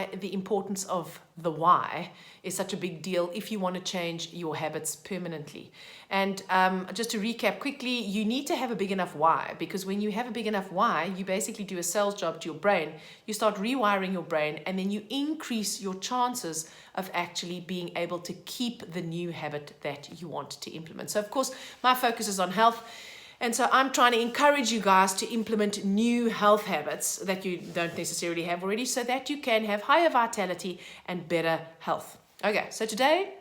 why the importance of the why is such a big deal if you want to change your habits permanently. And just to recap quickly, you need to have a big enough why, because when you have a big enough why, you basically do a sales job to your brain. You start rewiring your brain, and then you increase your chances of actually being able to keep the new habit that you want to implement. So of course, my focus is on health. And so I'm trying to encourage you guys to implement new health habits that you don't necessarily have already, so that you can have higher vitality and better health. Okay, so today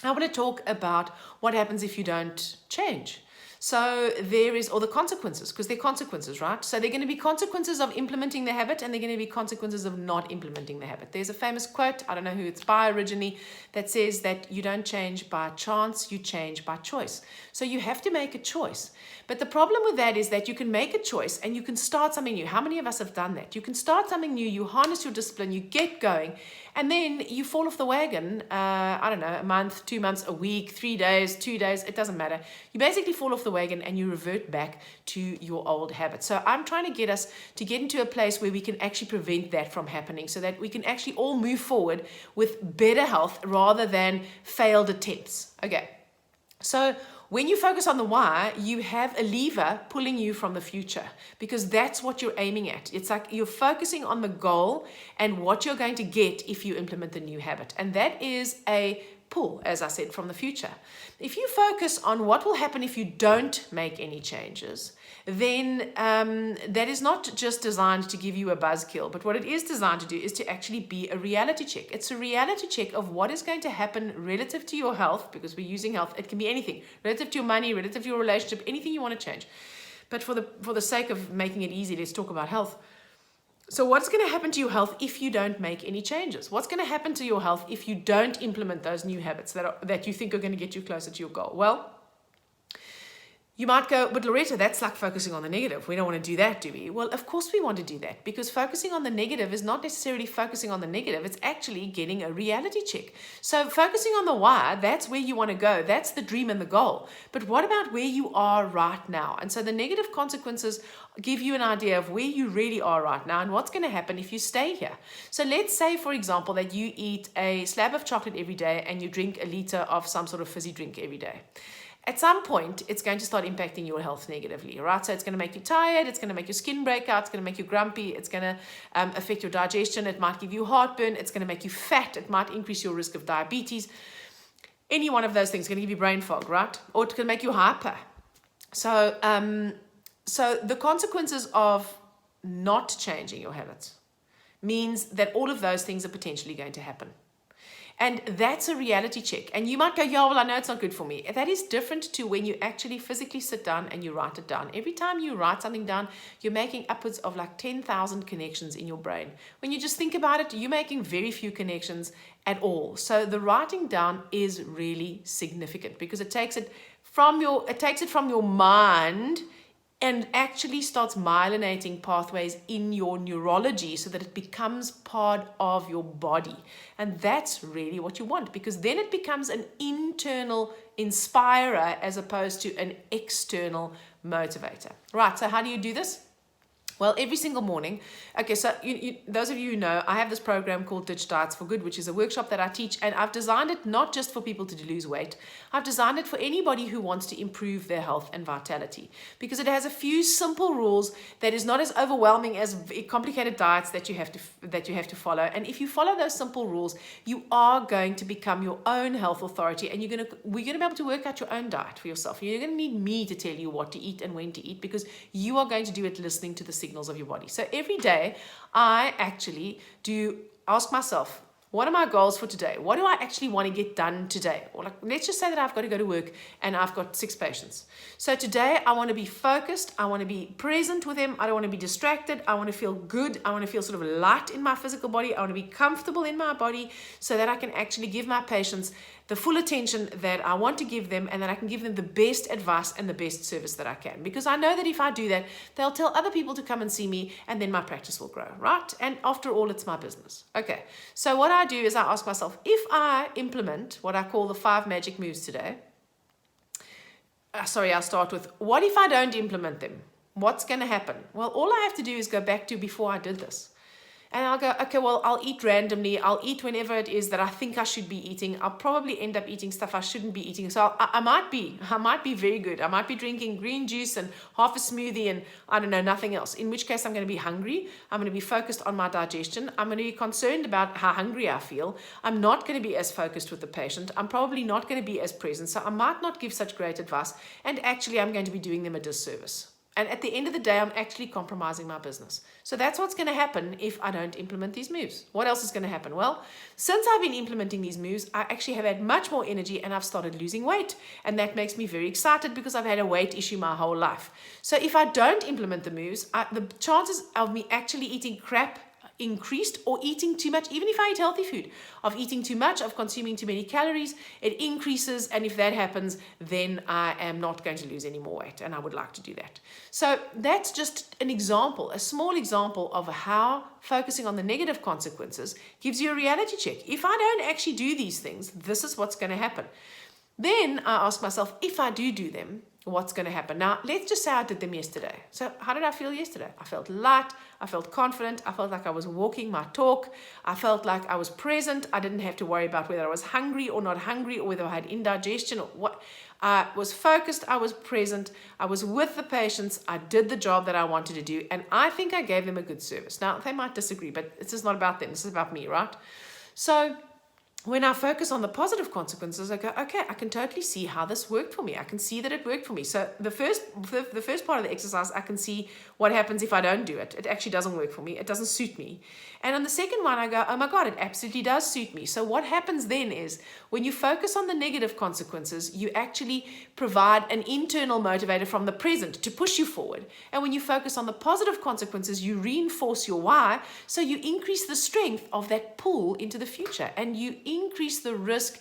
I want to talk about what happens if you don't change. So there is all the consequences, because they're consequences, right? So they're going to be consequences of implementing the habit, and they're going to be consequences of not implementing the habit. There's a famous quote, I don't know who it's by originally, that says that you don't change by chance, you change by choice. So you have to make a choice. But the problem with that is that you can make a choice and you can start something new. How many of us have done that? You can start something new, you harness your discipline, you get going, and then you fall off the wagon, I don't know, a month, 2 months, a week, 3 days, 2 days, it doesn't matter. You basically fall off the wagon and you revert back to your old habits. So I'm trying to get us to get into a place where we can actually prevent that from happening, so that we can actually all move forward with better health rather than failed attempts. Okay, so when you focus on the why, you have a lever pulling you from the future, because that's what you're aiming at. It's like you're focusing on the goal and what you're going to get if you implement the new habit. And that is a pull, as I said, from the future. If you focus on what will happen if you don't make any changes, then that is not just designed to give you a buzzkill, but what it is designed to do is to actually be a reality check. It's a reality check of what is going to happen relative to your health, because we're using health. It can be anything, relative to your money, relative to your relationship, anything you want to change. But for the sake of making it easy, let's talk about health. So what's going to happen to your health if you don't make any changes? What's going to happen to your health if you don't implement those new habits that you think are going to get you closer to your goal? Well, you might go, but Loretta, that's like focusing on the negative. We don't want to do that, do we? Well, of course we want to do that, because focusing on the negative is not necessarily focusing on the negative. It's actually getting a reality check. So focusing on the why, that's where you want to go. That's the dream and the goal. But what about where you are right now? And so the negative consequences give you an idea of where you really are right now and what's going to happen if you stay here. So let's say, for example, that you eat a slab of chocolate every day and you drink a liter of some sort of fizzy drink every day. At some point, it's going to start impacting your health negatively, right? So it's going to make you tired, it's going to make your skin break out, it's going to make you grumpy, it's going to affect your digestion, it might give you heartburn, it's going to make you fat, it might increase your risk of diabetes. Any one of those things is going to give you brain fog, right? Or it can make you hyper. So the consequences of not changing your habits means that all of those things are potentially going to happen. And that's a reality check. And you might go, yeah, well, I know it's not good for me. That is different to when you actually physically sit down and you write it down. Every time you write something down, you're making upwards of like 10,000 connections in your brain. When you just think about it, you're making very few connections at all. So the writing down is really significant, because it takes it from your mind and actually starts myelinating pathways in your neurology so that it becomes part of your body. And that's really what you want, because then it becomes an internal inspirer as opposed to an external motivator. Right, so how do you do this? Well, every single morning. Okay, so those of you who know, I have this program called Ditch Diets for Good, which is a workshop that I teach, and I've designed it not just for people to lose weight. I've designed it for anybody who wants to improve their health and vitality, because it has a few simple rules that is not as overwhelming as complicated diets that you have to follow. And if you follow those simple rules, you are going to become your own health authority, and we're going to be able to work out your own diet for yourself. You're going to need me to tell you what to eat and when to eat, because you are going to do it listening to the signals of your body. So every day I actually do ask myself, what are my goals for today? What do I actually want to get done today? Or let's just say that I've got to go to work and I've got 6 patients. So today I want to be focused. I want to be present with them. I don't want to be distracted. I want to feel good. I want to feel sort of light in my physical body. I want to be comfortable in my body so that I can actually give my patients the full attention that I want to give them, and that I can give them the best advice and the best service that I can. Because I know that if I do that, they'll tell other people to come and see me, and then my practice will grow, right? And after all, it's my business. Okay, so what I do is I ask myself, if I implement what I call the 5 magic moves today, I'll start with, what if I don't implement them? What's going to happen? Well, all I have to do is go back to before I did this. And I'll go, okay, well, I'll eat randomly. I'll eat whenever it is that I think I should be eating. I'll probably end up eating stuff I shouldn't be eating. So I might be very good. I might be drinking green juice and half a smoothie and I don't know, nothing else. In which case I'm going to be hungry. I'm going to be focused on my digestion. I'm going to be concerned about how hungry I feel. I'm not going to be as focused with the patient. I'm probably not going to be as present. So I might not give such great advice. And actually I'm going to be doing them a disservice. And at the end of the day, I'm actually compromising my business. So that's what's going to happen if I don't implement these moves. What else is going to happen? Well, since I've been implementing these moves, I actually have had much more energy and I've started losing weight. And that makes me very excited because I've had a weight issue my whole life. So if I don't implement the moves, the chances of me actually eating crap increased, or eating too much, even if I eat healthy food, of eating too much, of consuming too many calories, it increases. And if that happens, then I am not going to lose any more weight, and I would like to do that. So that's just an example, a small example of how focusing on the negative consequences gives you a reality check. If I don't actually do these things, this is what's going to happen. Then I ask myself, if I do them, what's going to happen? Now, let's just say I did them yesterday. So how did I feel yesterday? I felt light. I felt confident. I felt like I was walking my talk. I felt like I was present. I didn't have to worry about whether I was hungry or not hungry, or whether I had indigestion or what. I was focused. I was present. I was with the patients. I did the job that I wanted to do. And I think I gave them a good service. Now, they might disagree, but this is not about them. This is about me, right? So when I focus on the positive consequences, I go, okay, I can totally see how this worked for me. I can see that it worked for me. So the first part of the exercise, I can see what happens if I don't do it. It actually doesn't work for me. It doesn't suit me. And on the second one, I go, oh my God, it absolutely does suit me. So what happens then is when you focus on the negative consequences, you actually provide an internal motivator from the present to push you forward. And when you focus on the positive consequences, you reinforce your why. So you increase the strength of that pull into the future, and you increase the risk,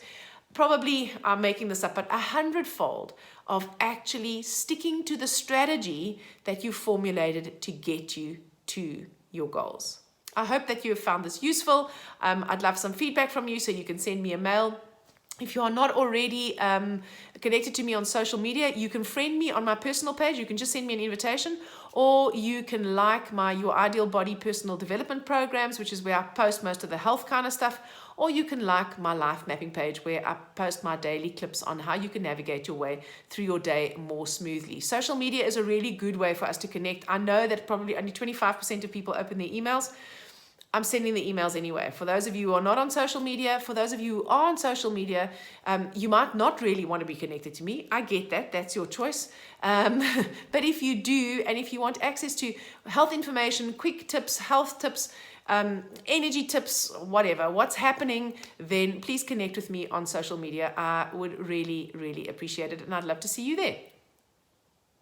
probably, I'm making this up, but 100-fold of actually sticking to the strategy that you formulated to get you to your goals. I hope that you have found this useful. I'd love some feedback from you, so you can send me a mail. If you are not already connected to me on social media, you can friend me on my personal page. You can just send me an invitation, or you can like my Your Ideal Body personal development programs, which is where I post most of the health kind of stuff, or you can like my life mapping page, where I post my daily clips on how you can navigate your way through your day more smoothly. Social media is a really good way for us to connect. I know that probably only 25% of people open their emails. I'm sending the emails anyway. For those of you who are not on social media, for those of you who are on social media, you might not really want to be connected to me. I get that. That's your choice. But if you do, and if you want access to health information, quick tips, health tips, energy tips, whatever, what's happening, then please connect with me on social media. I would really, really appreciate it, and I'd love to see you there.